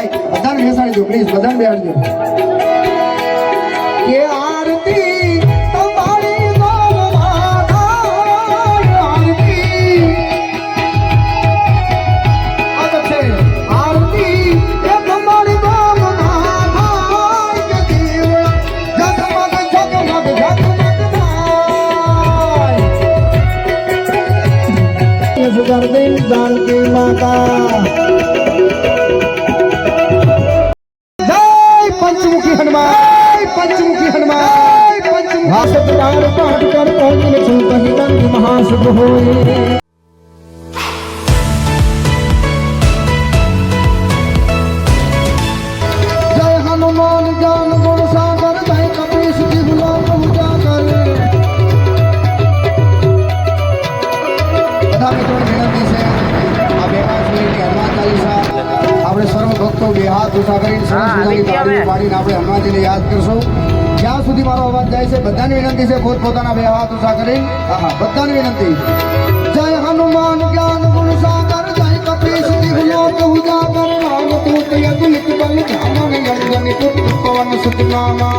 ભાઈ બધાને બેસાડી દો પ્લીઝ, બધાને બેસાડી દો કે આરતી તમારી ગોલમાં થાય, આરતી આ તો છે આરતી એ તમારી ગોલમાં થાય કે દીવા જગમગ જગમગ જગમગ થાય સુગરદેવ જાનકી માતા पंचमुखी हनुमान, पंचमुखी हनुमान, भाषार पाठ कर महाशुभ होए। जय हनुमान ज्ञान गुण सागर, जय कपीश तिहु लोक उजागर। બધા મિત્રોને વિનંતી છે આ 2 મિનિટની હનુમાન ચાલીસા આપણે સર્વ ભક્તો બે હાથ ઊંચા કરીને સરસ મજાની તાળીઓ પાડીને આપણે હનુમાનજીને યાદ કરશું। જ્યાં સુધી મારો અવાજ જાય છે બધાની વિનંતી છે પોતપોતાના 2 હાથ ઊંચા કરીને, હા બધાની વિનંતી। જય હનુમાન જ્ઞાન ગુણ સાગર, જય કપીશ तिहु लोक उजागर। राम दूत अतुलित बल धामन अंजन पुत्र पवन सुत नामा।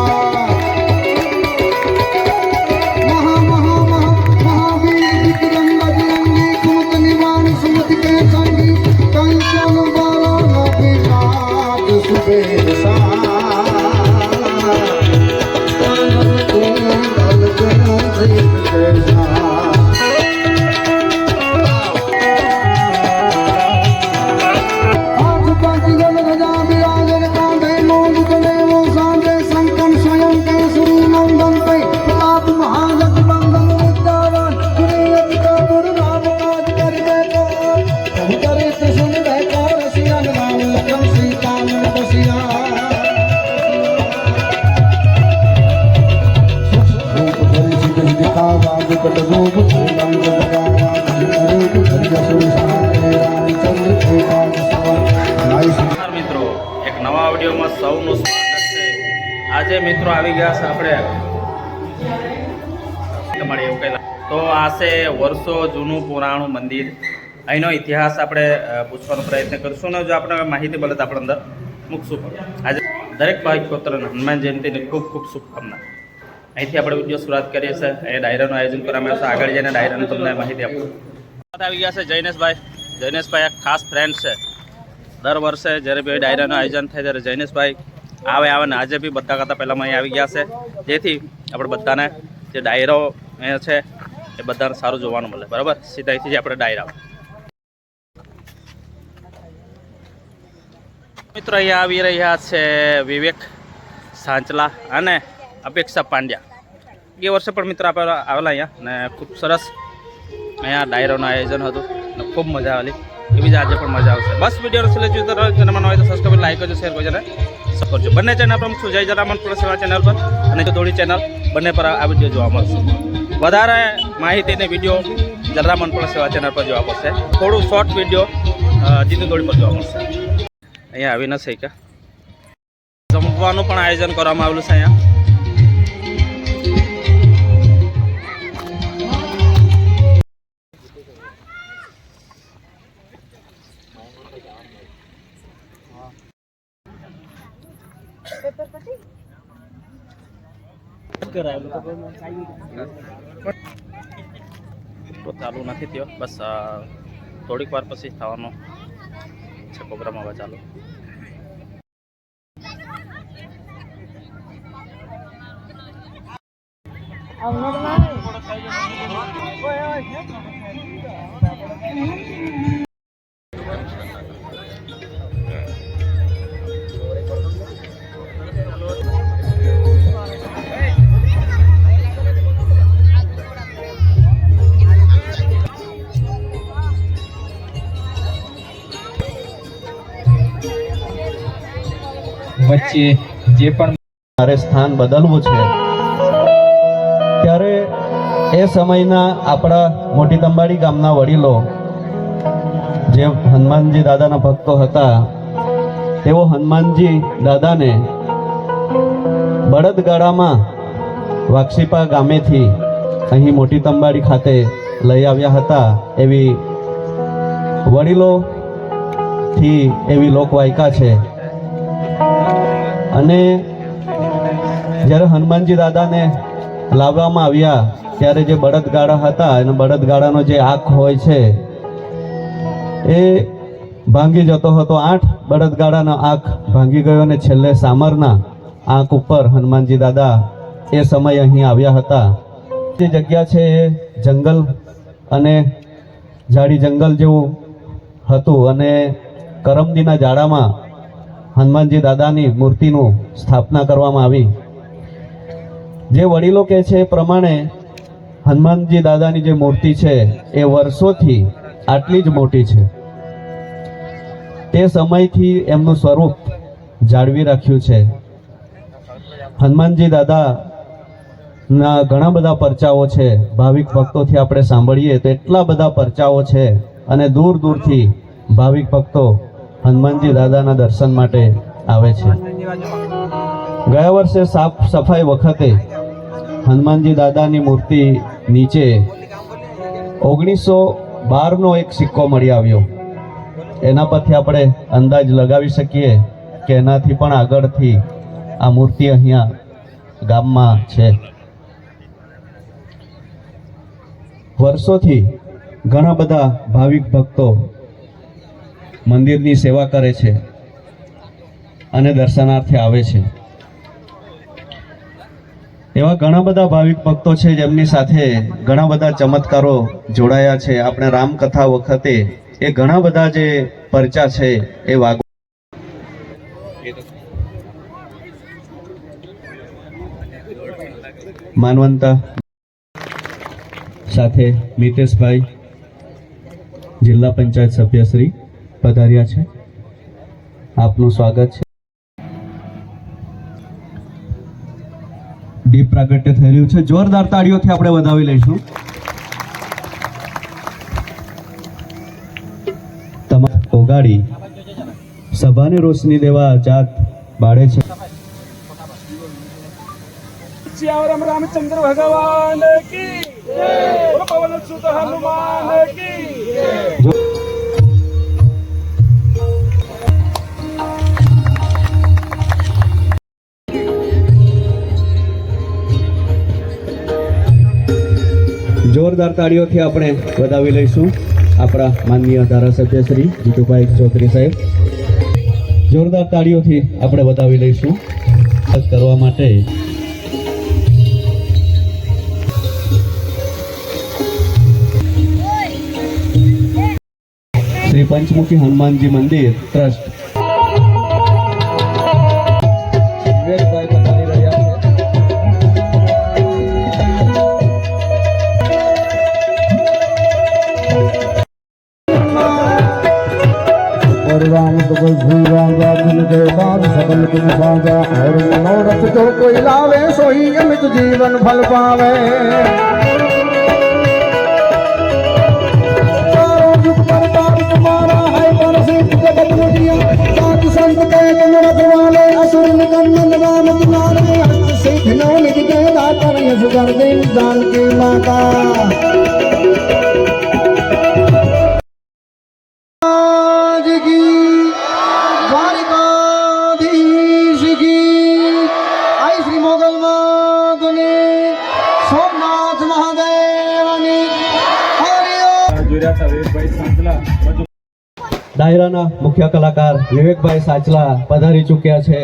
महा महा महा महावीर विक्रम बजरंगी, कुमत निवारण सुमति के संगी। कंचन बरण विराज सुबेद મિત્રો એક નવા વિડીયોમાં સૌનું સ્વાગત છે। આજે મિત્રો આવી ગયા છે આપણે તમારે એવું કહેલા તો આ છે વર્ષો જૂનું પુરાણું મંદિર। અહીંનો ઇતિહાસ આપણે પૂછવાનો પ્રયત્ન કરશું ને જો આપણે માહિતી મળે તો આપણે અંદર મૂકશું। આજે દરેક ભાઈ પુત્રને હનુમાન જયંતિની ખૂબ ખૂબ શુભકામના। અહીંથી આપણે વિડીયો શરૂઆત કરીએ છીએ। એ ડાયરાનું આયોજન કરવામાં આવશે, આગળ જઈને ડાયરાની તમને માહિતી આપું। આવી ગયા છે જૈનેશભાઈ। જૈનેશભાઈ એક ખાસ ફ્રેન્ડ છે। દર વર્ષે જ્યારે બી ડાયરાનું આયોજન થાય ત્યારે જૈનેશભાઈ આવે ને આજે બી બધા કરતાં પહેલાં અહીં આવી ગયા છે, જેથી આપણે બધાને જે ડાયરો અહીંયા છે એ બધાને સારું જોવાનું મળે। બરાબર, સીધા અહીંથી જ આપણે ડાયરા મિત્રો અહીંયા આવી રહ્યા છે વિવેક સાંચલા અને અપેક્ષા પાંડ્યા। એ વર્ષે પણ મિત્રો આપણે આવેલા અહીંયા ને ખૂબ સરસ અહીંયા ડાયરોનું આયોજન હતું ને ખૂબ મજા આવેલી, એવી જ આજે પણ મજા આવશે। બસ વિડીયો છેલ્લે જોઈતો રહો, ચેનલમાં હોય તો સબસ્ક્રાઈબ લાઈક કરજો, શેર કરજો ને સપોર્ટ કરજો। બંને ચેનલ પર છું જય જલારામ સેવા ચેનલ પર અને જો થોડી ચેનલ બંને પર આ વિડીયો જોવા મળશે। વધારે માહિતીને વિડીયો જલારામ સેવા ચેનલ પર જોવા મળશે, થોડું શોર્ટ વિડીયો જીતુ દોડી પર જોવા મળશે। અહીંયા આવી નથી કે જમવાનું પણ આયોજન કરવામાં આવેલું છે અહીંયા। તો ચાલુ નથી થયો, બસ થોડીક વાર પછી થવાનો છે પ્રોગ્રામ। હવે ચાલો વચ્ચે જે પણ મારે સ્થાન બદલવું છે ત્યારે એ સમયના આપણા મોટી તંબાડી ગામના વડીલો જે હનુમાનજી દાદાના ભક્તો હતા તેઓ હનુમાનજી દાદાને બળદગાડામાં વાક્ષીપા ગામેથી અહીં મોટી તંબાડી ખાતે લઈ આવ્યા હતા। એવી વડીલોથી એવી લોકવાયકા છે અને જ્યારે હનુમાનજી દાદાને લાવવામાં આવ્યા ત્યારે જે બળદગાડા હતા અને બળદગાડાનો જે આંખ હોય છે એ ભાંગી જતો હતો. 8 બળદગાડાનો આંખ ભાંગી ગયો અને છેલ્લે સામરના આંખ ઉપર હનુમાનજી દાદા એ સમય અહીં આવ્યા હતા. જે જગ્યા છે એ જંગલ અને ઝાડી જંગલ જેવું હતું અને કરમદીના ઝાડામાં હનુમાનજી દાદાની મૂર્તિનું સ્થાપના કરવામાં આવી. જે વડીલો કહે છે એ પ્રમાણે હનુમાનજી દાદાની જે મૂર્તિ છે એ વર્ષોથી આટલી જ મોટી છે. તે સમયથી એમનું સ્વરૂપ જાળવી રાખ્યું છે. હનુમાનજી દાદાના ઘણા બધા પરચાઓ છે. ભાવિક ભક્તોથી આપણે સાંભળીએ તો એટલા બધા પરચાઓ છે અને દૂર દૂરથી ભાવિક ભક્તો હનુમાનજી દાદાના દર્શન માટે આવે છે. ગયા વર્ષે સાફ સફાઈ વખતે હનુમાનજી દાદાની મૂર્તિ નીચે 1912નો એક સિક્કો મળી આવ્યો. એના પરથી આપણે અંદાજ લગાવી શકીએ કે એનાથી પણ આગળથી આ મૂર્તિ અહીંયા ગામમાં છે. વર્ષોથી ઘણા બધા ભાવિક ભક્તો મંદિરની સેવા કરે છે અને દર્શનાર્થે આવે છે. એવા ઘણા બધા ભાવિક ભક્તો છે જેમની સાથે ઘણા બધા ચમત્કારો જોડાયા છે. આપણે રામકથા વખતે એ ઘણા બધા જે પરચા છે એ વાગ માનવંતા સાથે મિતેશભાઈ જિલ્લા પંચાયત સભ્યશ્રી પધાર્યા છે. આપનું સ્વાગત છે. દીપ પ્રાગટ્ય થઈ રહ્યું છે. જોરદાર તાળીઓથી આપણે વધાવી લઈશું. તમામ ઓગાડી સભાને રોશની દેવા જાત બાળે છે. सियावरम रामचंद्र भगवान की जय, पवन सुत हनुमान की जय। જોરદાર તાળીઓથી આપણે વધાવી લઈશું આપણા માનનીય ધારાસભ્ય શ્રી જીતુભાઈ ચૌધરી સાહેબ. જોરદાર તાળીઓથી આપણે વધાવી લઈશું કરવા માટે. શ્રી પંચમુખી હનુમાનજી મંદિર ટ્રસ્ટ વિવેકભાઈ પધારી રહ્યા છે. राम सकल श्री राजा दिन देवदार सकल तुम साजा और मनोरथ जो कोई लावे सोई अमित जीवन फल पावे। चारों युग परताप तुम्हारा है परसिद्ध जगत दुनिया साधु संत के तुम रखवाले असुर निकंदन राम तुम्हारे हस्त सिद्ध नौ निज के दाता यश कर दे दान की माता। ડાયરાના મુખ્ય કલાકાર વિવેકભાઈ સાચલા પધારી ચૂક્યા છે.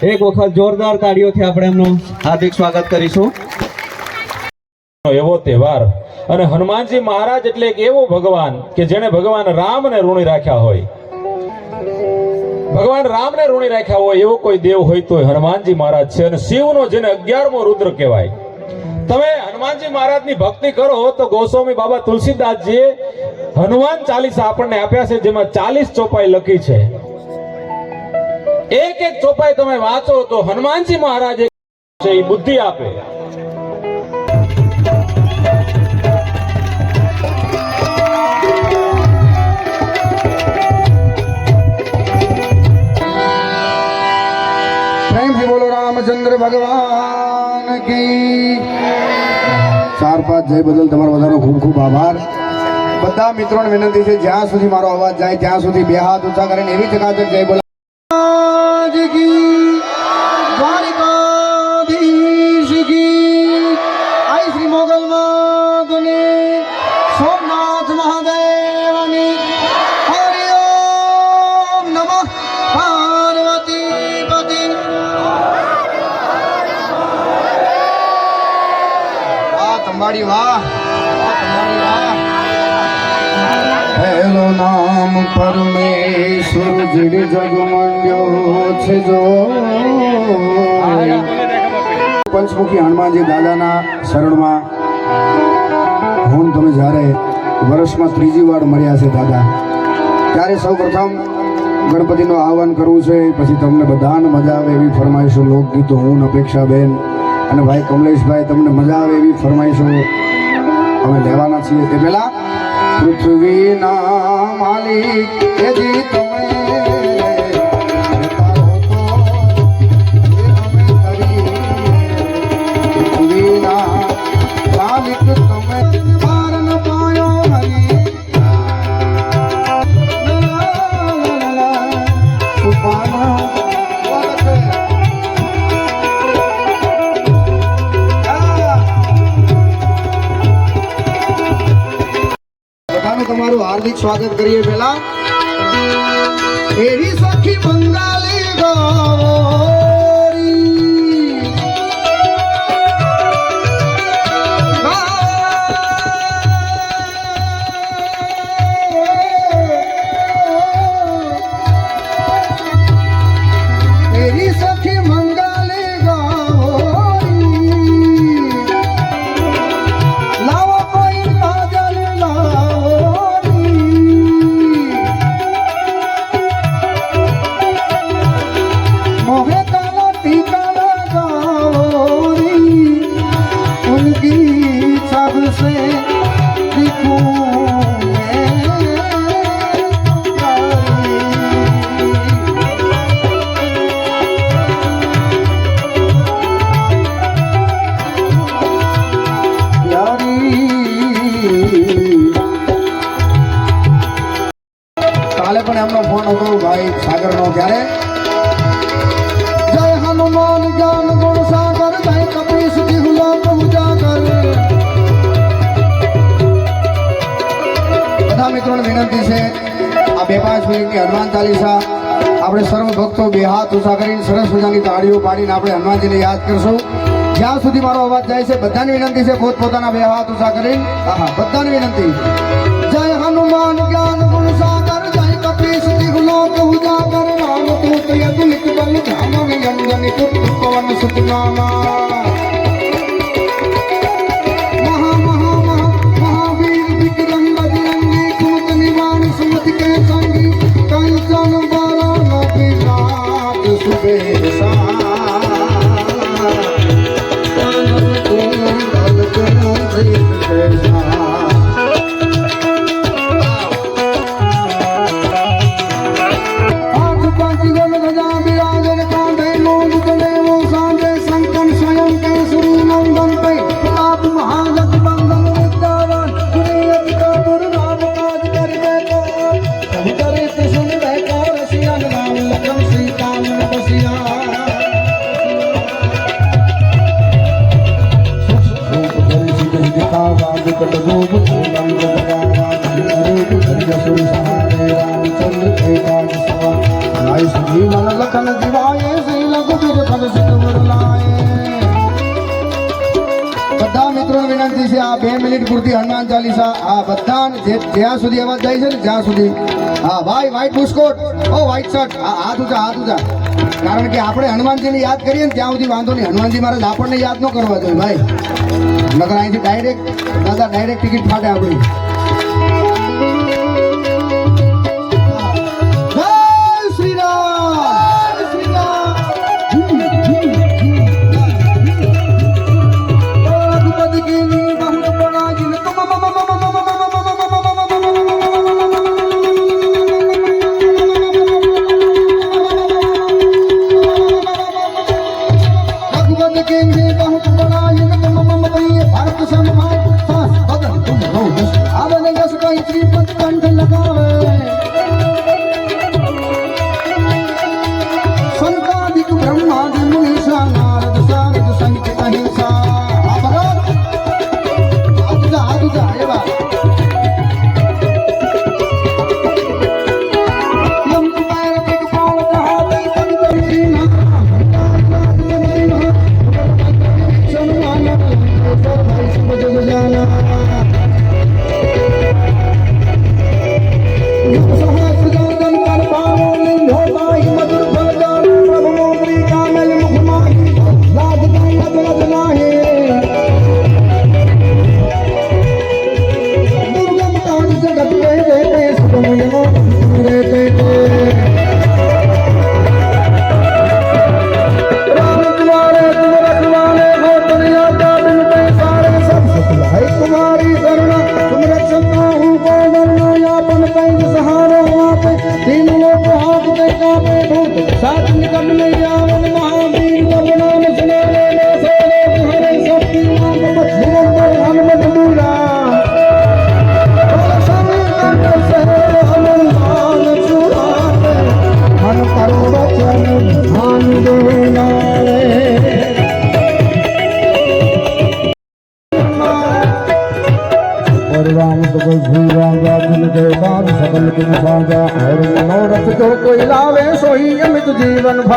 એક વખત જોરદાર તાળીઓથી આપણે એમનું હાર્દિક સ્વાગત કરીશું. એવો તહેવાર અને હનુમાનજી મહારાજ એટલે એક એવો ભગવાન કે જેને ભગવાન રામને ઋણી રાખ્યા હોય. ભગવાન રામને ઋણી રાખ્યા હોય એવો કોઈ દેવ હોય તો હનુમાનજી મહારાજ છે. અને શિવનો જેને 11મો રુદ્ર કહેવાય. તમે હનુમાનજી મહારાજની ભક્તિ કરો તો ગોસ્વામી બાબા તુલસીદાસજીએ હનુમાન ચાલીસા આપણને આપ્યા છે, જેમાં 40 ચોપાઈ લખી છે. એક એક ચોપાઈ તમે વાંચો તો હનુમાનજી મહારાજ છે એ બુદ્ધિ આપે. प्रेम से बोलो रामचंद्र भगवान की। 4-5 જય બદલ તમારો બધાનો ખૂબ ખૂબ આભાર. બધા મિત્રોને વિનંતી છે જ્યાં સુધી મારો અવાજ જાય ત્યાં સુધી બે હાથ ઊંચા કરીને એવી ચકાચક જય બોલો. કમલાડી વાહ કમલાડી વાહ હેલો નામ પરમેશ્વર જીડ જગમંડ્યો છે જો પંચમુખી હનુમાનજી દાદાના શરણમાં હું તમે જ્યારે વર્ષમાં ત્રીજી વાર મળ્યા છે દાદા ત્યારે સૌ પ્રથમ ગણપતિનું આહવાન કરવું છે પછી તમને બધાને મજા આવે એવી ફરમાઈશો લોકગીતો હું અપેક્ષાબેન અને ભાઈ કમલેશભાઈ તમને મજા આવે એવી ફરમાઈશો અમે લેવાના છીએ તે પહેલા પૃથ્વીના માલિક એ જી તમે તારો તો એ અમે કરીએ. પૃથ્વીના માલિક તમે પાર ન પાયો હરી સુપાના વરસે. બધાનું તમારું હાર્દિક સ્વાગત કરીએ પહેલા એરી સખી બંગાળી ગોરી એરી સખી મંગાળી ગોરી લાવો કોઈ કાજલ मोहे काला टीका लगाओरी उनकी छब से दिखूं કાલે પણ એમનો ફોન હતો ભાઈ સાગરનો ક્યારે જય હનુમાન જ્ઞાન ગુણ સાગર જય કપીશ દિહુલા ઉજાગર. બધા મિત્રોને વિનંતી છે આ 2-5 મિનિટની હનુમાન ચાલીસા આપણે સર્વ ભક્તો બે હાથ ઊંચા કરીને સરસ મજાની તાળીઓ પાડીને આપણે હનુમાનજીને યાદ કરશું. જ્યાં સુધી મારો અવાજ જાય છે બધાની વિનંતી છે પોતપોતાના બે હાથ ઊંચા કરીને બધાની વિનંતી જય હનુમાન જ્ઞાન ગુણ સાગર જય કપીશ દિહુલા ઉજાગર રામ દૂત યદુલિત બલ ધામ વિયંજન પુત્ર પવન સુત નામા महावीर विक्रम बजरंगी कुमत निवारण सुमति के संगी कंचन बरन विराट सुबेसा कानन कुंडल कुंडलित जैसा हाथ पांच गल गजा विराजन कांधे लोग चले वो सांझे संकन स्वयं केसरी नंदन पे प्रताप महाजग बंदन विद्यावान गुणियत का गुरु राम काज कर देखो कभी करे तो सुन बैठो रसिया राम लखन सीता मन बसिया रूप धरि सिद्ध दिखावा विकट रूप रंग लगावा रूप धरि असुर सहारे रामचंद्र के काज सवा लाए संजीवन लखन दिवाए श्री लघुवीर फल सिद्ध वर लाए. બધા મિત્રોને વિનંતી છે આ 2 મિનિટ પૂરતી હનુમાન ચાલીસા આ બધા જ્યાં સુધી અવાજ જાય છે ને જ્યાં સુધી હા ભાઈ વ્હાઈટ બુસ્કોટ ઓ વ્હાઈટ શર્ટ હાથ ઊંચા કારણ કે આપણે હનુમાનજીને યાદ કરીએ ને ત્યાં સુધી વાંધો નહીં હનુમાનજી મહારાજ આપણને યાદ ન કરવા જોઈએ ભાઈ નકર અહીંથી ડાયરેક્ટ ટિકિટ ફાટે આપણી. જય શ્રી રામ જય શ્રી રામ. रघुपति की बहुत बड़ा जिन तुम रघुपति की बहुत बड़ा जिन तुम मम प्रिय भारत संभाल सास बदन तुम रो जस आवन जस कहीं श्रीपति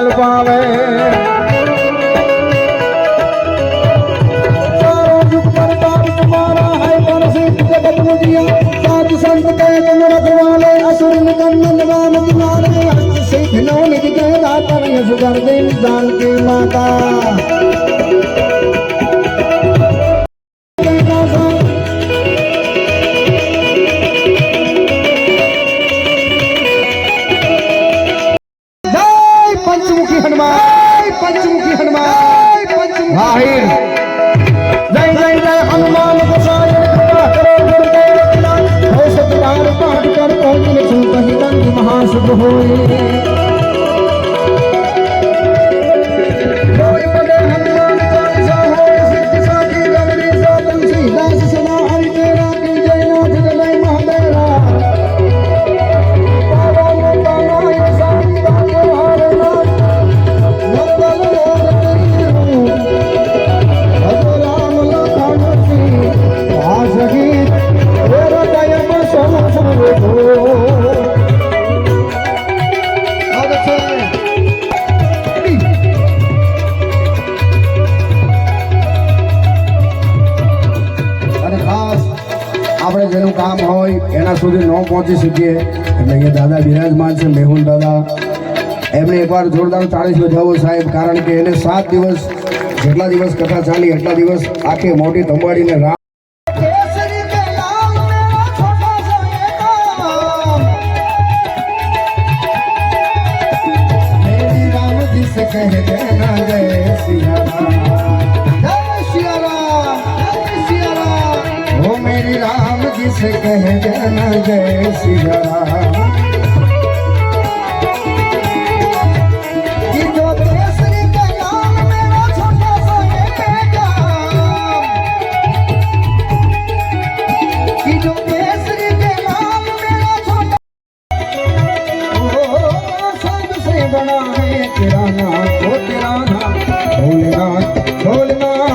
फल पावे चारों युग प्रताप तुम्हारा है पर सिद्ध जगत मुझिया साध संत के तुम रखवाले असुर निकंदन राम तुम्हारे अंत सिद्ध नो निज के दाता यश कर दे दान की माता पंचमुखी हनुमान पंचमुखी हनुमान वाहिर जय जय जय हनुमान गोसाई कृपा करो गुरुदेव हो सतनाम पाठ कर पहुँच सुन कही महाशुभ होए हनुमान चालीसा हो सिद्ध साखी गौरी सातन दास सदा हरि तेरा की जय नाथ जय महादेवा આપણે જેનું કામ હોય એના સુધી ન પહોંચી શકીએ એટલે અહીંયા દાદા બિરાજમાન છે મેહુલ દાદા એમને એકવાર જોરદાર તાળીસ બજાવો સાહેબ કારણ કે એને 7 દિવસ જેટલા દિવસ કથા ચાલી એટલા દિવસ આખી મોટી ધંબાડીને રામ से कह जाना जय सिया राम कि जो केसरी का नाम मेरा छोटा सा है बेटा कि जो केसरी के नाम मेरा छोटा सबसे बड़ा है तेरा नाम वो तेरा नाम भोलेनाथ भोलेनाथ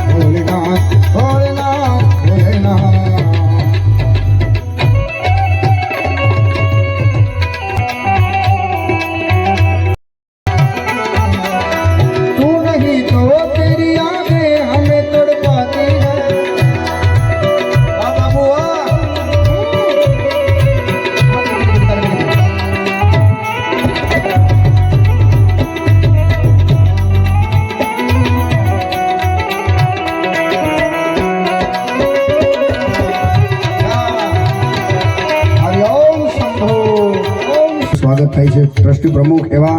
भोलेनाथ भोलेनाथ भोलेनाथ तू नहीं तो तेरी आंखें हमें तड़पाती है बाबा बुआ સ્વાગત થાય છે ટ્રસ્ટી પ્રમુખ એવા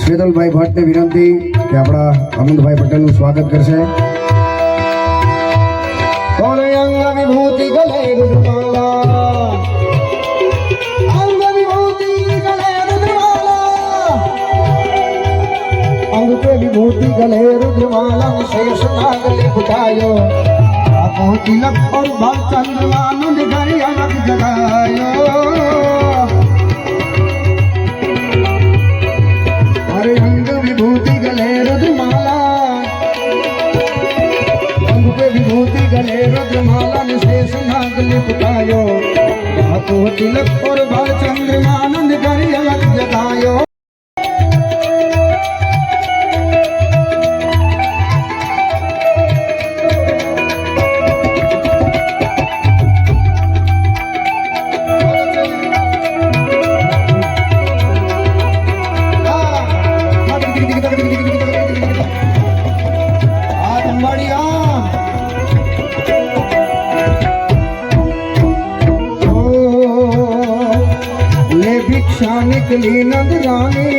શ્વેતલભાઈ ભટ્ટને વિનંતી કે આપણા અનંતભાઈ પટેલનું સ્વાગત કરશે અંગ વિભૂતિ ગલે રુદ્રમાલા અંગ વિભૂતિ ગલે રુદ્રમાલા અંગ पे विभूति गले रुद्रमाला शेष नाग लिपटायो आपो तिलक और भव चंद्रमानु निगरी अलग जगायो अंग विभूति गले रुद्रमाला अंग पे विभूति गले रुद्रमाला निशेष नाग लिपटायो आपो तिलक और भव चंद्रमानंद करी अलग जगायो भिक्षा निकली नंदरानी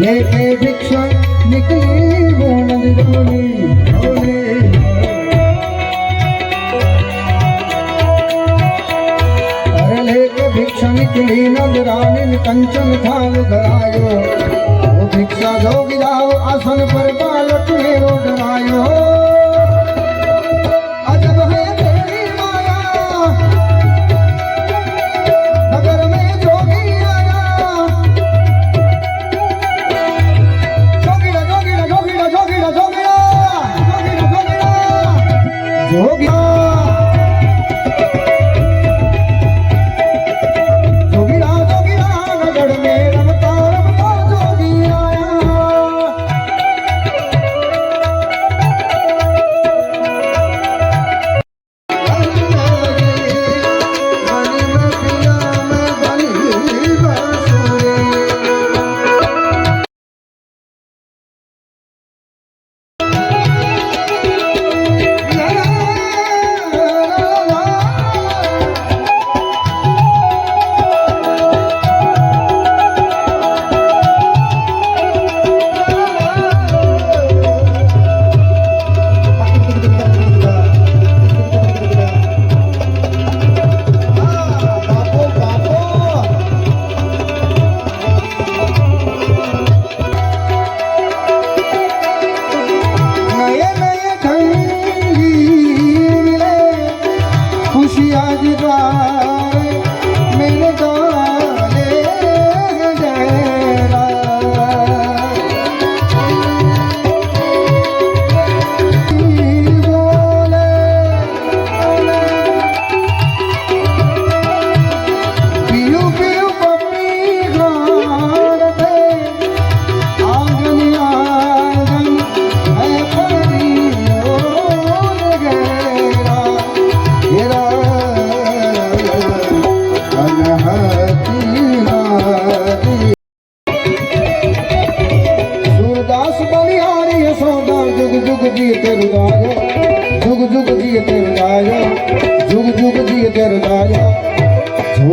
लेके भिक्षा निकली वो नंदरानी अरे लेके भिक्षा निकली नंदरानी कंचन थाल धरायो वो भिक्षा दो गिराओ आसन पर बालक मेरो डरायो अजब है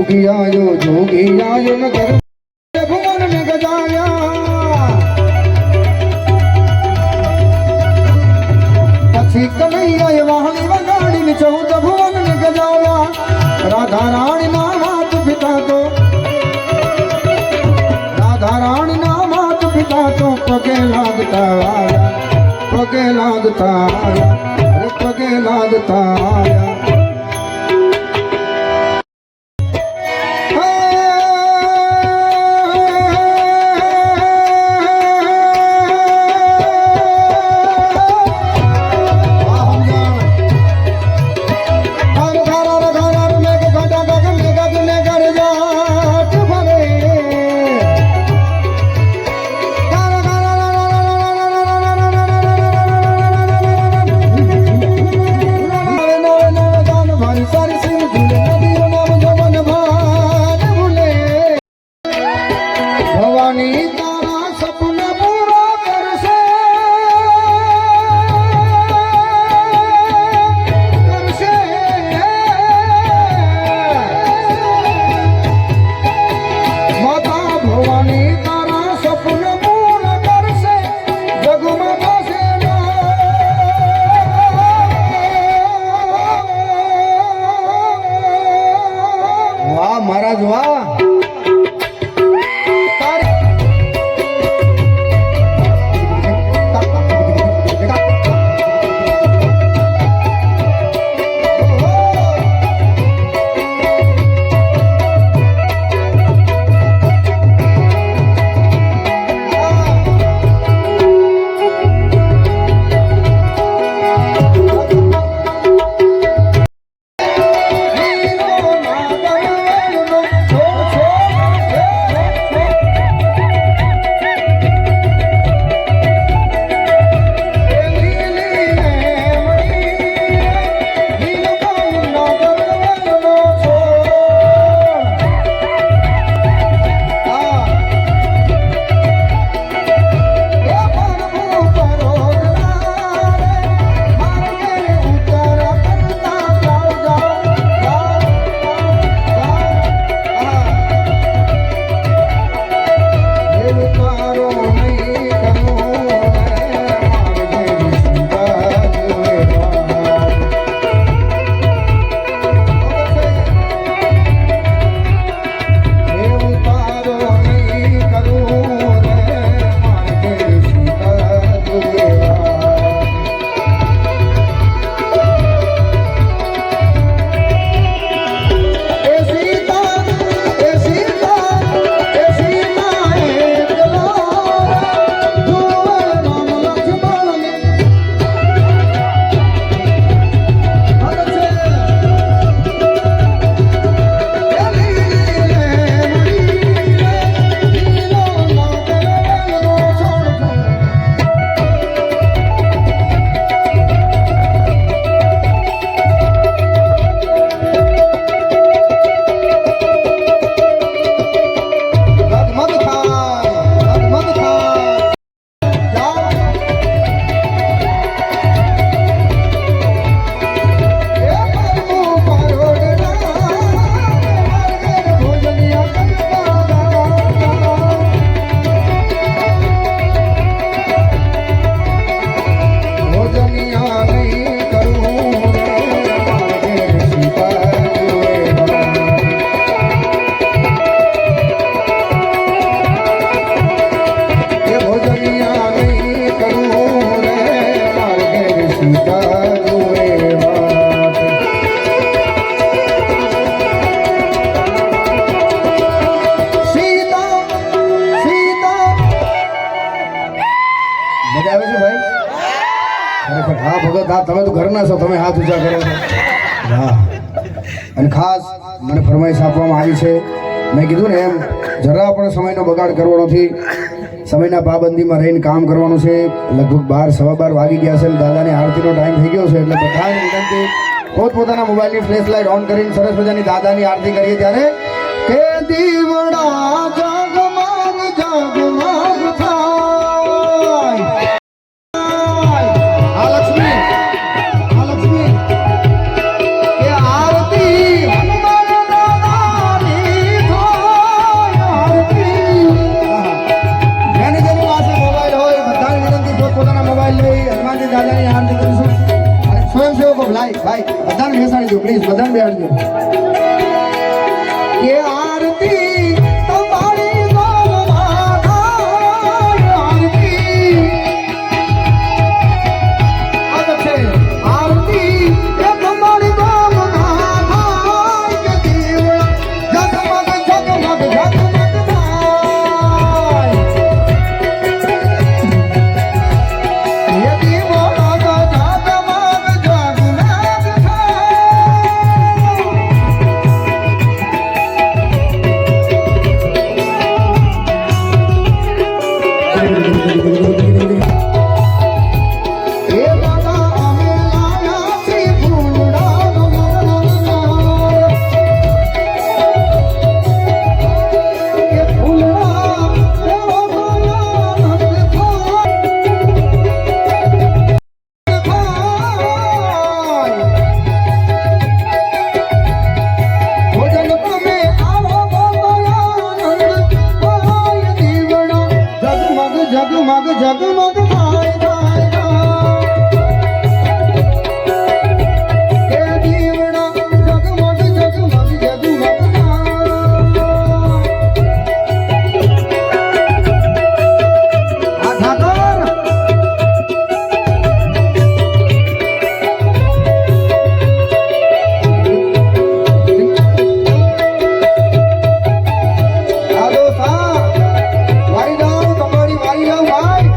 જોગી આયો ન કર ભુવન ને ગજાયા પછી કનૈયાએ વાહણી વગાડીને 14 ભુવન ને ગજાયા રાધા રાણી ના માત પિતા તો રાધા રાણી ના માત પિતા તો પગે લાગતા આયા પગે લાગતા આયા અરે પગે લાગતા આયા ભવાની તારા સપના પૂરા કરશે કરશે માતા ભવાની તારા સપના પૂરા કરશે જગમાં બસે વાહ મહારાજ વાહ મજા આવે છે ભાઈ ખરેખર હા ભગત હા તમે તો ઘરના છો તમે હાથ ઊંચા કરો છો હા અને ખાસ મને ફરમાઈશ આપવામાં આવી છે મેં કીધું ને એમ જરા પણ સમયનો બગાડ કરવો નથી સમયના પાબંદીમાં રહીને કામ કરવાનું છે લગભગ 12 સવા 12 વાગી ગયા છે અને દાદાની આરતીનો ટાઈમ થઈ ગયો છે એટલે બધાને વિનંતી પોતપોતાના મોબાઈલની ફ્લેશ લાઇટ ઓન કરીને સરસ મજાની દાદાની આરતી કરીએ ત્યારે કે દીવડા જગમગ જગમગ થાય આ લક્ષ્મી કે આરતી હનુમાન દાદાની પ્લીઝ બધાને બેસજો કે આરતી તમારી ગોલમાં થાય આરતી આ તો છે આરતી એ તમારી ગોલમાં થાય કે દેવ જગમગ જગમગ જગમગ થાય એ દીવો જગમગ જગમગ થાય થાય થાય એ દીવડા જગમગ જગમગ જગમગ થાય આ ઠાકર આદો સા વારી જાઓ તમારી વારી જાઓ ભાઈ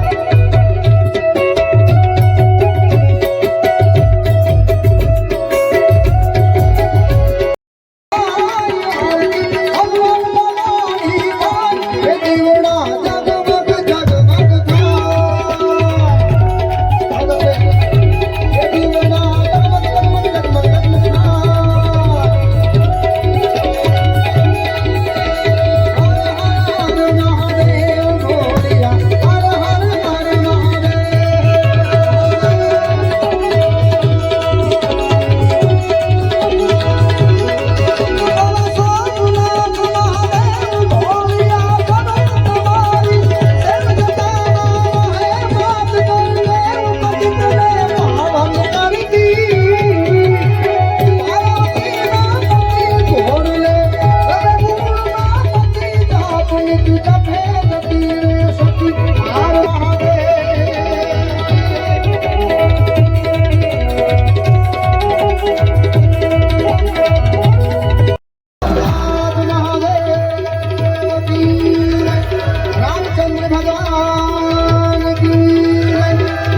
रामचंद्र भगवान की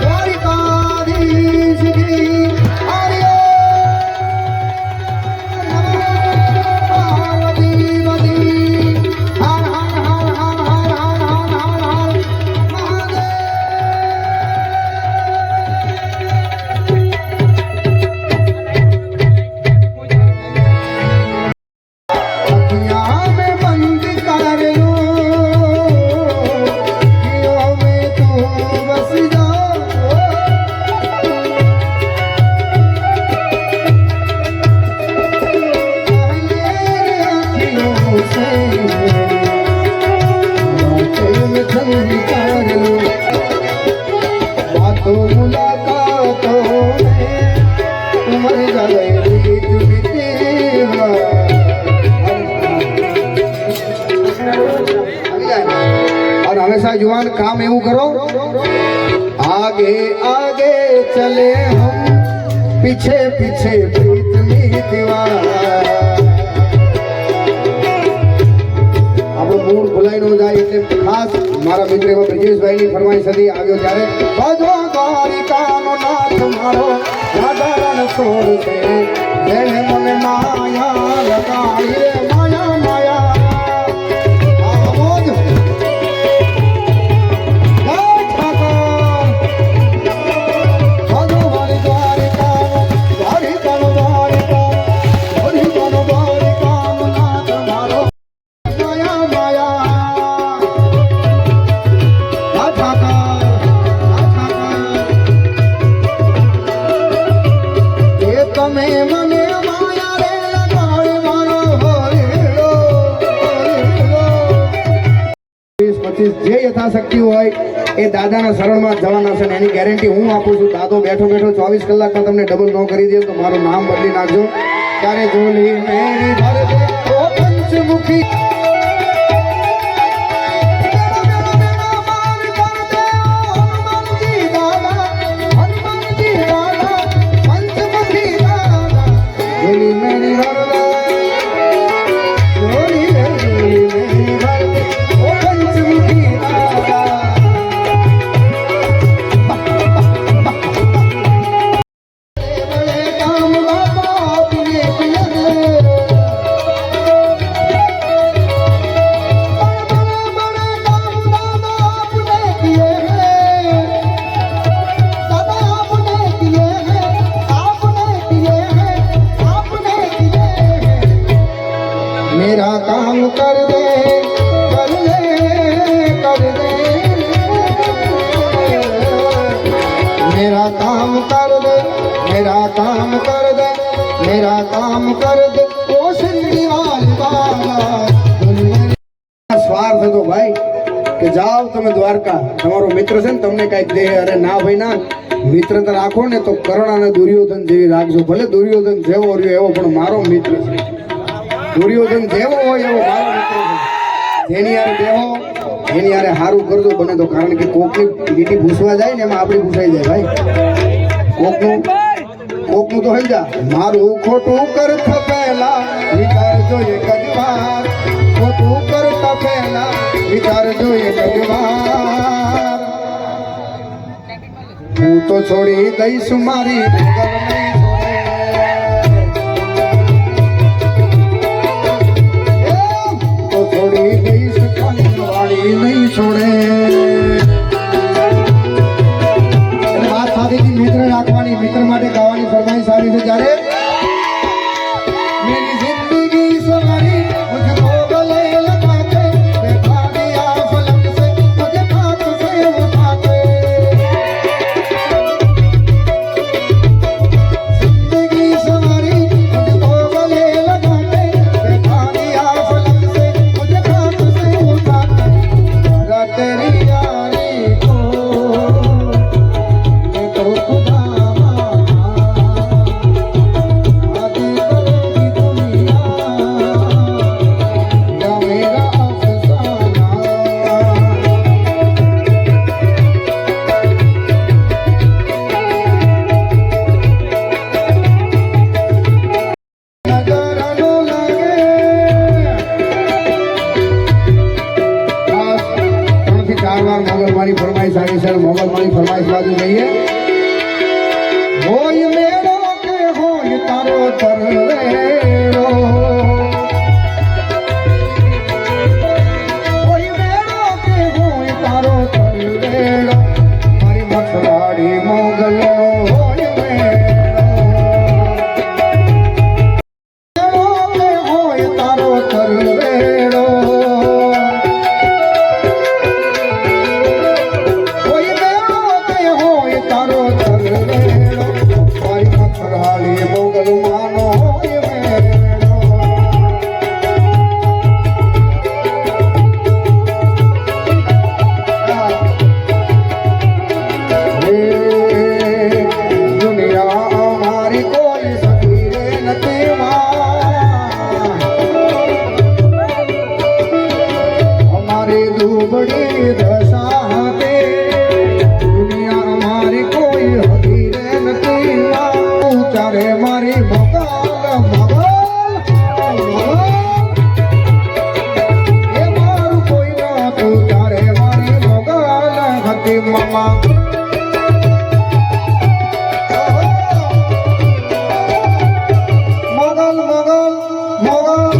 द्वारिकाधीश की हरि पार्वती मती हर हर हर हर हर हर हर हर हर महादेव अखियाँ में बंद कर लो दिलों में तू बस जा अखियों से बातें में बंद कर लो बातों मुलाकातों में उमर जाए बीत बीतेगा और हमेशा जुबान काम એવું કરો आगे आगे चले हम पीछे पीछे प्रीत में दीवार આપણો મૂળ ભૂલાઈ ન જાય એટલે ખાસ મારા મિત્ર એવા બ્રિજેશભાઈની ફરમાઈશ હતી આવ્યો ત્યારે ભજો દ્વારિકાનો નાથ મારો રાધારણ સોર છે જેણે મને માયા લગાડી રે માયા માયા તમે મને માયા રે લગાડી મારો હોરીડો હોરીડો 25 જે યથાશક્તિ હોય એ દાદાના શરણમાં જવાના છે ને એની ગેરંટી હું આપું છું. દાદો બેઠો બેઠો 24 કલાકમાં તમને ડબલ ન કરી દે તો મારું નામ બદલી નાખજો. ત્યારે ઝોલી મેરી ભર દે ઓ પંચમુખી ઝોલી મેરી ભર દે ઝોલી મેરી ભર દે ઓ પંચમુખી દાદા बड़े काम बाबा अपने किए हैं बड़े काम दादा आपने किए हैं दादा आपने किए हैं आपने किए हैं आपने किए हैं मेरा काम कर दे कर दे कर दे मेरा काम कर दे मेरा काम कर दे मेरा काम कर दे ओ शिरडी वाले बाबा સ્વાર્થ હતો ભાઈ કે જાઓ તમે દ્વારકા તમારો મિત્ર છે ને તમને કઈક દે અરે ના ભાઈ ના મિત્રતા રાખો ને તો કર્ણ અને દુર્યોધન જેવી રાખજો ભલે દુર્યોધન જેવો રહ્યો એવો પણ મારો મિત્ર છે દુર્યોધન જેવો હોય એવો મારો મિત્ર છે જેની યારે બેહો એની યારે હારું કરજો બને તો કારણ કે કોકની લીટી ભૂસવા જાય ને એમાં આપણી ભૂસાઈ જાય ભાઈ કોકનું તો સમજા મારું ખોટું કરતા પહેલા વિચારજો એક જ વાર ખોટું કરતા પહેલા વિચારજો એક જ વાર હું તો છોડી દઈશ મારી ભૂગલ નહીં છોડે. તો છોડી દઈશ વાળી નહીં છોડે મિત્ર રાખવાની મિત્ર માટે ગાવાની ફરમાઈશ આવી છે જ્યારે મેરી જિંદગી સવારી મુझको गले लगा के बैठा दिया फलक से मुझे हाथ से उठा के जिंदगी सवारी मुझको गले लगा के बैठा दिया फलक से मुझे हाथ से उठा के तेरी यारी को મોગલમાની ફરમાઈશ આવી છે મોગલમાની ફરમાઈશ બાજુ જઈએ હોય મેળો કે હોય તારો તરવેડો હોય મેળો કે હોય તારો તરવેડો મારી મથરાડી મોગલ હોય મેળો કે હોય તારો તરવેડો તારો તરવેડો મારી મથરાળી મોગલ માનો હોય મેળો દુનિયા અમારી કોઈ સખી રે નથી અમારી દુબળી દશા ચારે મારી મોગલ મોગલ એ મારું કોઈ ના તું ચારે મારી મોગલ હતી મમા મોગલ મોગલ મોગલ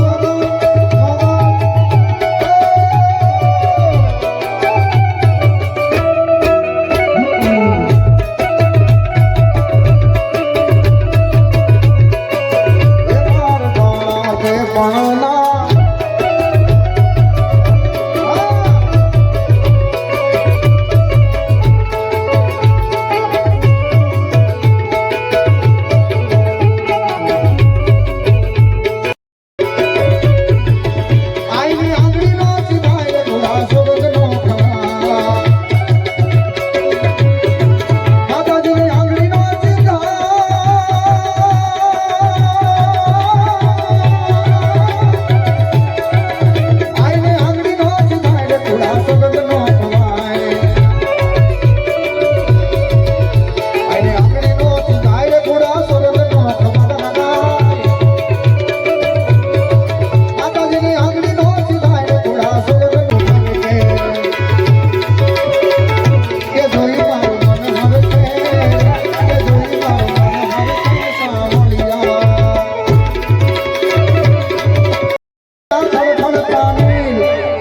खड़ खड़ तानी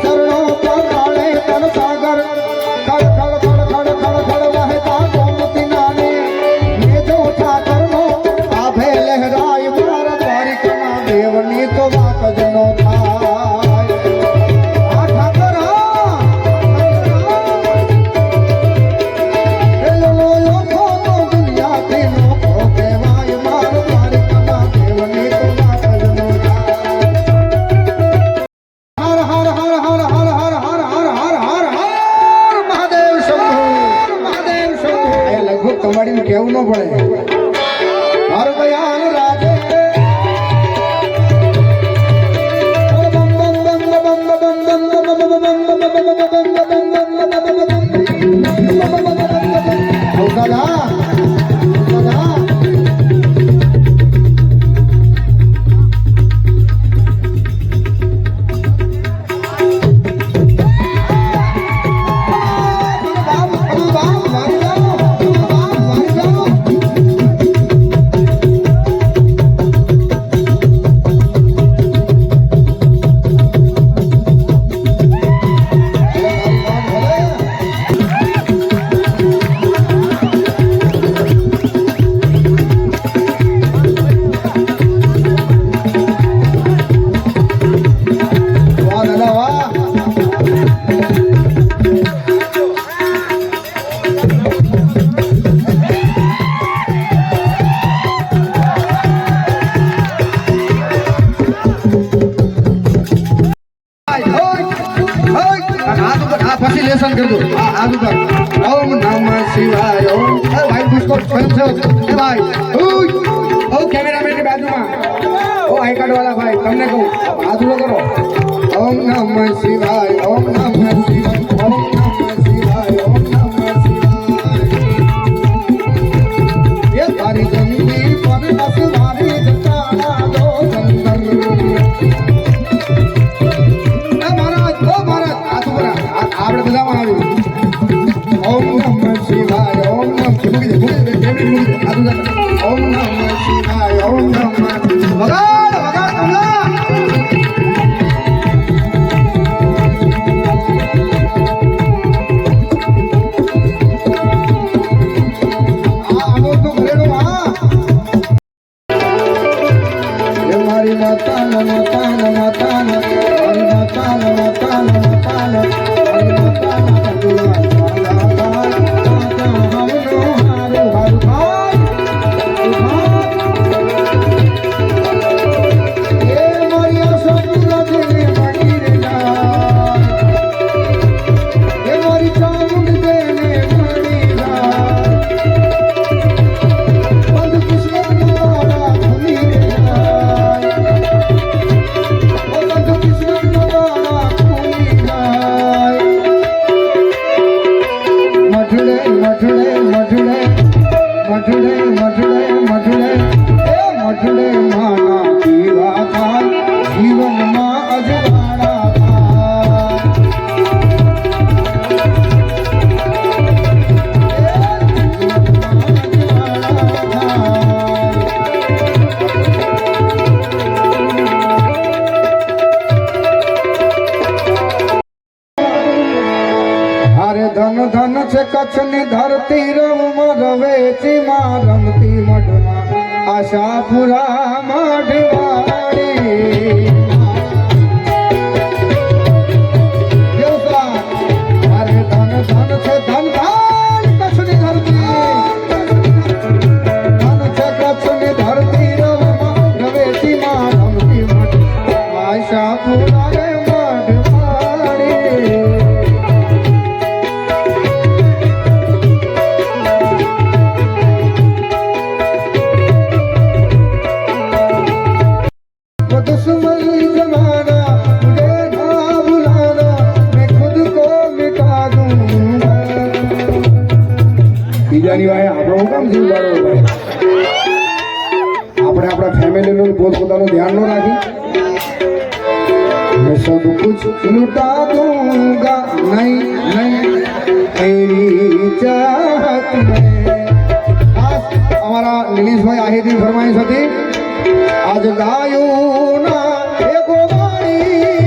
चरणों पर काले तन सागर खड़ खड़ खड़ खड़ खड़ खड़ वहता गोमती नानी ये जो ठाकर नो आभे लहराय मार द्वारिका देवनी तो बात जनो थाय आ ठाकर लो लो लो खो तो दुनिया के नो खो के वाय मार द्वारिका देवनी तो बात जनो हर हर हर हर हर हर हर हर हर हर हर महादेव शंभु એ લગભગ તમારી કેવું ન પડે હર દયાલ રાજે પછી લેસન કરજો આ ઉપર ઓમ નમઃ શિવાય ઓમ ભાઈ પુષ્પક સ્વયં છે એ ભાઈ ઓ કેમેરામેન ની બાજુમાં ઓ આઈ કાર્ડ વાળા ભાઈ તમને કહું હાથ ઉભો કરો ઓમ નમઃ શિવાય ઓમ નમઃ શિવાય ઓમ નમઃ શિવાય ઓમ નમઃ શિવાય એ તારી જમીન પર બસ મારી જટાણા દો ચંદન આપણે બધામાં આવ્યું ઓમ નમઃ શિવાય ઓમ નમઃ ઓમ નમઃ શિવાય ઓમ નમઃ વગાડ વગાડ કમલા આ આનો તો ઘરેનો આ એ મારી માતા માતા માતા મારી માતા માતા માતા મઠડે માના પીવા થાય જીવનમાં અજવાળા હારે ધન ધન છે કચ્છની ધરતી રવમાં રવેચી માં રમતી મઢમાં આશાપુરા મઢવાડી અરે ધન ધન છે ધન ધન કચ્છની ધરતી ધન છે કચ્છની ધરતી રવમાં રવેચી માં રમતી મઢ આશાપુરા રે મઢવાડી दुश्मन जमाना मुझे ना बुलाना मैं खुद को मिटा दूंगा બીજાની વાય આપણો હું કામ જીવવાડો ભાઈ આપણે આપણા ફેમિલીનું પોતપોતાનું ધ્યાન ન રાખી मैं सब कुछ लुटा दूंगा नहीं नहीं तेरी चाहत में हमारा नीलेशભાઈ આહિરની ફરમાઈશ હતી આજ ગાયું ના એકો વાણી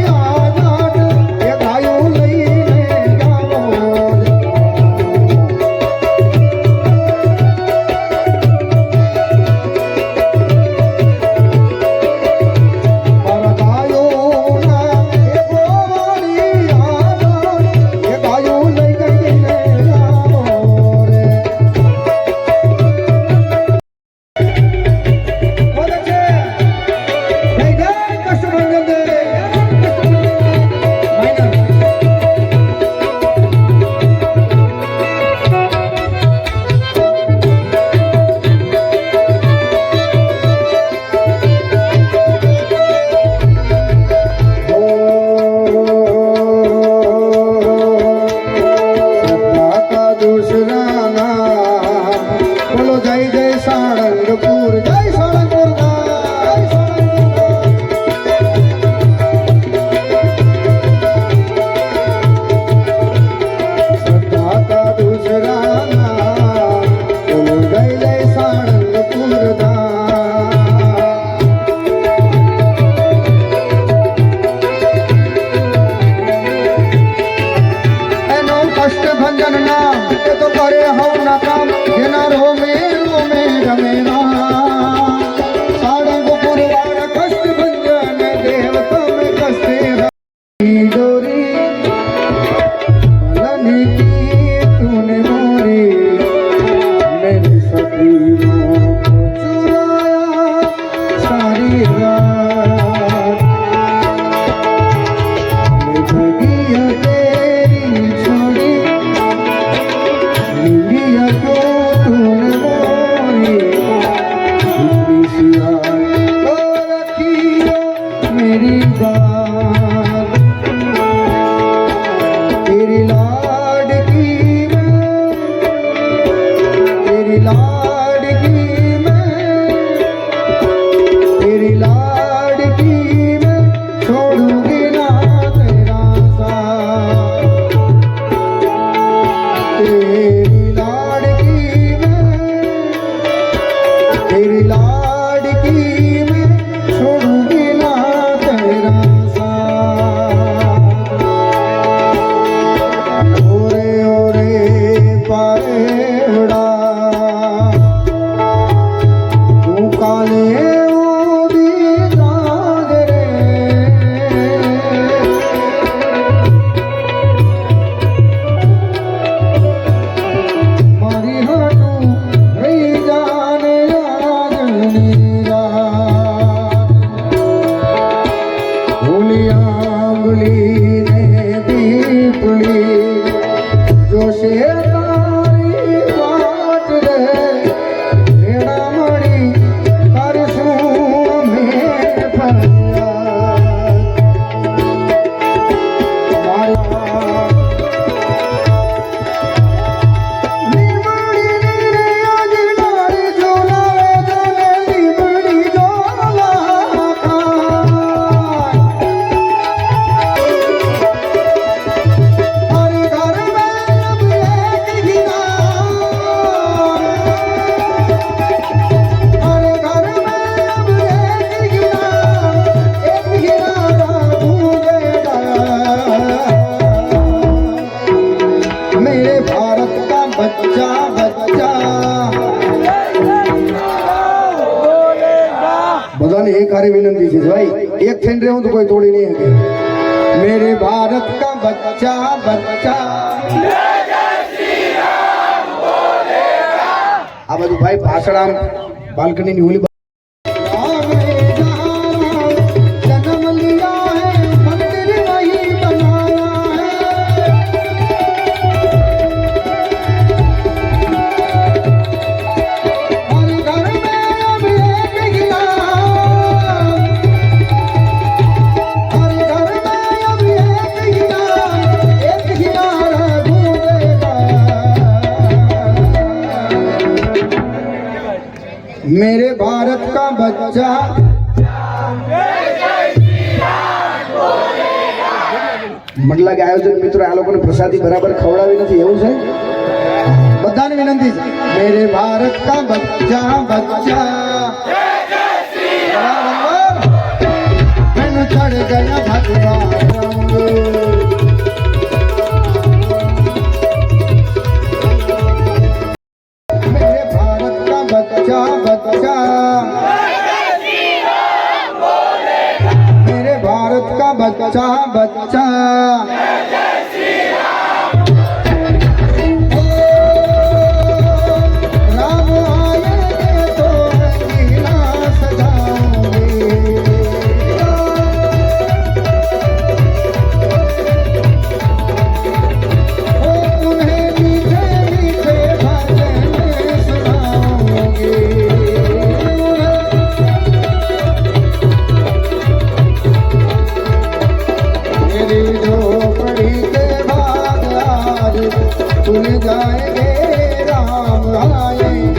डोरी मिलन की तूने मोरी मेरे सपनों को चुराया सारी रात मैं भगिया तेरी छोड़ी निंदिया को तूने मोरी इतनी सी याद तो रखियो मेरी बात तेरी लाडकी मैं तेरी लाडकी मैं तेरी लाडकी मैं छोड़ूंगी ना तेरा साथ तेरी लाडकी मैं तेरी लाडकी मैं छोड़ूंगी ना तेरा साथ ओरे ओरे पारेड़ा तू काले ओदी राज रे मारी हाटू रही जाने याद नीरा भूलिया ने दीपली जो से तारी बात रे तेरा मड़ी करसू में फरियाद मारा नीमड़ी नीरे आज नारी झोलावे जाने नीमड़ी झोला हर घर में अब एक गिरा हर घर में अब एक गिरा भूलेगा मेरे भारत का बच्चा बच्चा બધાને એક હારી વિનંતી છે ભાઈ એક થઈને રહેવું તો કોઈ તોડી નહીં શકે मेरे भारत का बच्चा बच्चा આ બધું ભાઈ પાછળ આમ બાલ્કનીની ઓલી जन्म लिया है मंदिर वही बनाया है हर घर में अब एक गिरा हर घर में अब एक गिरा भूलेगा मेरे भारत का बच्चा મને લાગે આયોજક મિત્રો આ લોકોને પ્રસાદી બરાબર ખવડાવી નથી એવું છે બધાને વિનંતી છે મેરે ભારત કા બચ્ચા બચ્ચા મેનુ ચડ ગયા ભગવા રંગ मेरे भारत का बच्चा बच्चा मेरे भारत का बच्चा बच्चा राम आएंगे तो रंगीला सजाओगे उन्हें मीठे मीठे भजन सुनाओगे मेरी झोपड़ी के बाद आज सुन जाएंगे राम आएंगे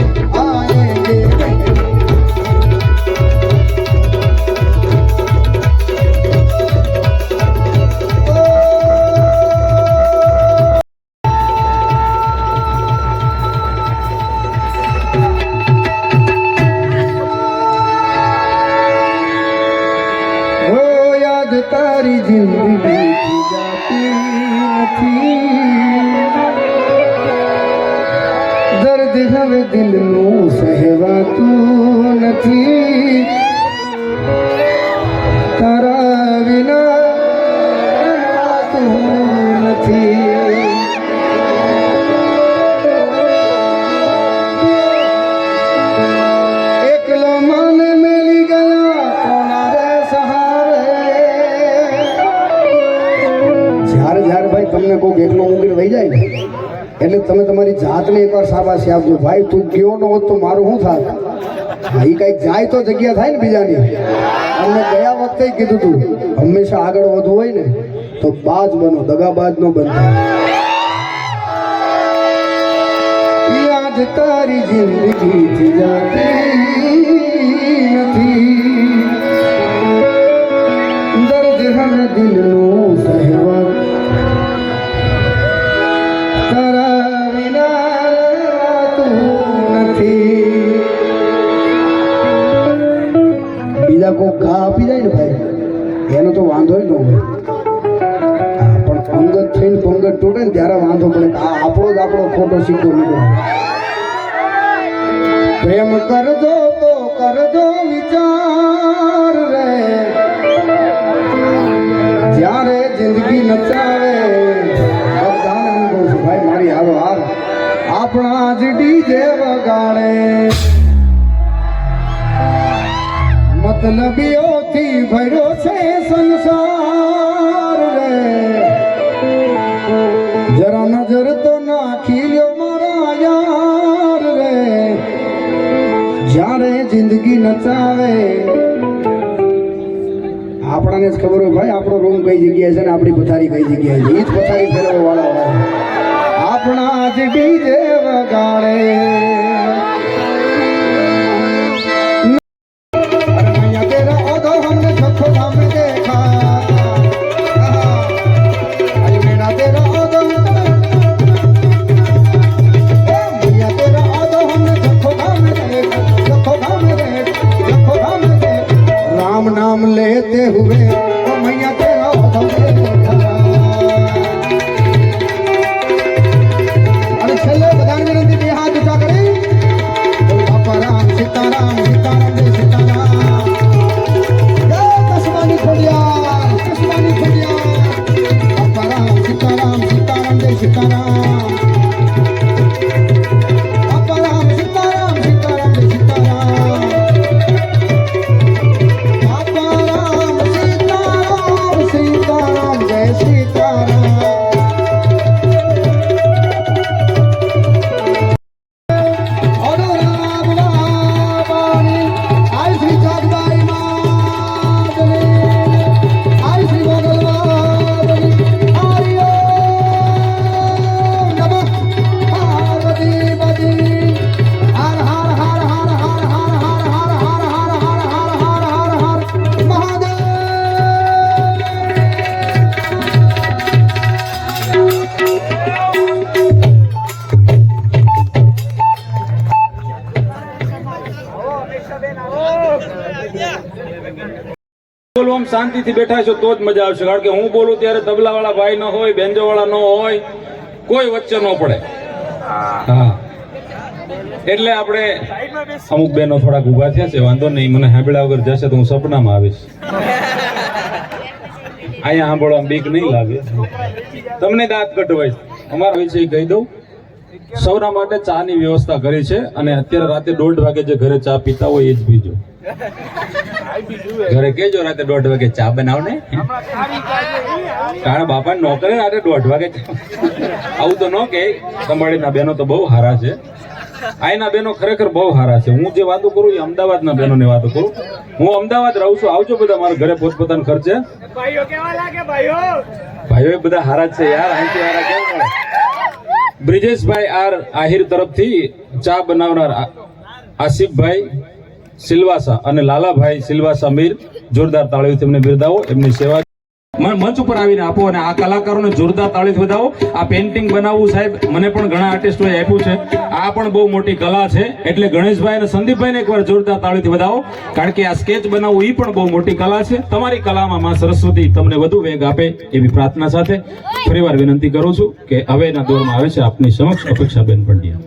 ओ याद तारी जिंदगी की जाती નથી દર્દ હવે દિલનું સહેવાતું નથી તારા વિના તું નથી. એકલો મને મેલી ગયા કોના રે સહારે. જ્યારે જ્યારે ભાઈ તમને કોઈક એકલો ઊંઘી વહી જાય ને એટલે તમે તમારી જાતને એકવાર શાબાશી આપજો. ભાઈ તું ગયો ન હોત તો મારું શું થાત? હા, એ કંઈક જાય તો જગ્યા થાય ને બીજાની. અમને ગયા વખતે કીધું તું હંમેશા આગળ વધવું હોય ને તો બાજ બનો, દગાબાજ નો બનતા. આજ તારી જિંદગી જાતી નથી, દર્દ હર દિલનું સહેવા તારા વિના તું નથી. બીજા કોઈ ઘા આપી જાય ને ભાઈ એનો તો વાંધો ન હોય, પણ અંગત થઈને પંગત તૂટે ને ત્યારે વાંધો પડે કે આ આપણો જ આપણો ખોટો સિક્કો નીકળે. પ્રેમ કરજો તો કરજો વિચાર રે, જ્યારે જિંદગી નચાવે બધાને હું કહું છું ભાઈ મારી હારો હાર આપણા જ ડીજે વગાડે. મતલબીઓથી ભર્યો છે સંસાર રે, જરા નજર તો નાખી લ્યો મારા યાર રે, જ્યારે જિંદગી નચાવે. આપણાને જ ખબર હોય ભાઈ આપણો રૂમ કઈ જગ્યાએ છે ને આપણી પથારી કઈ જગ્યાએ છે. એ જ પથારી ફેરવવા વાળા હોય આપણા જ ડીજે વગાડે. राम नाम लेते हुए ओ मैया तेरा अरे छेल्ले बधाने विनंती બે હાથ ઊંચા કરી બાપા રામ સીતારામ સીતારામ જય સીતારામ. જય કસબાની ખોડિયાર કસબાની ખોડિયાર. બાપા રામ સીતારામ સીતારામ જય સીતારામ. બાપા રામ સીતારામ સીતારામ જય સીતારામ. सीताराम जय सीताराम. और राम रामानी आई श्री जगदाई मातनी आई श्री भगवानी हरि ओम नमः पार्वती पति हर हर हर हर हर हर हर हर हर हर हर हर हर हर हर महादेव. બોલવામાં શાંતિથી બેઠા છો તો જ મજા આવશે, કારણ કે હું બોલું ત્યારે તબલા વાળા ભાઈ ન હોય, બેન્જો વાળા ન હોય, કોઈ વચ્ચે ન પડે. હા, એટલે આપણે અમુક બહેનો થોડાક ઊભા થયા છે, વાંધો નહીં, મને સાંભળ્યા વગર જશે તો હું સપનામાં આવીશ. અહીંયા સાંભળવામાં બીક નહીં લાગે, તમને દાંત કટવાય. અમારા વિશે કહી દઉં, સૌના માટે ચાની વ્યવસ્થા કરી છે, અને અત્યારે રાતે 1:30 વાગે જે ઘરે ચા પીતા હોય એ જ પીજો. ઘરે કેજો રાતે 1:30 વાગે ચા બનાવ ને, કારણ બાપા નોકરે રાતે 1:30 વાગે આવું તો ન કે. કંબાળીના બહેનો તો બહુ સારા છે, આઈના બહેનો ખરેખર બહુ સારા છે. હું જે વાતો કરું એ અમદાવાદના બહેનોની વાતો કરું. હું અમદાવાદ રહું છું, આવજો બધા મારા ઘરે પોતપોતાના ખર્ચે. ભાઈઓ કેવા લાગે ભાઈઓ? ભાઈઓ બધા સારા જ છે યાર, અહીંથી સારા કેમ મળે. બ્રિજેશભાઈ આર આહિર તરફથી ચા બનાવનાર આસિફભાઈ સિલવાસા અને લાલાભાઈ સિલવાસા મીર, જોરદાર તાળીઓથી એમને બિરદાવો. એમની સેવા મંચ ઉપર આવીને આપો, અને આ કલાકારોને જોરદાર તાળીથી વધાવો. આ પેઇન્ટિંગ બનાવવું સાહેબ મને પણ ઘણા આર્ટિસ્ટોએ આપ્યું છે, આ પણ બહુ મોટી કલા છે. એટલે ગણેશભાઈ અને સંદીપભાઈને એકવાર જોરદાર તાળીથી વધાવો, કારણ કે આ સ્કેચ બનાવવું એ પણ બહુ મોટી કલા છે. તમારી કલામાં માં સરસ્વતી તમને વધુ વેગ આપે એવી પ્રાર્થના સાથે ફરીવાર વિનંતી કરું છું કે હવેના દોરમાં આવે છે આપની સમક્ષ અપેક્ષાબેન પંડ્યા.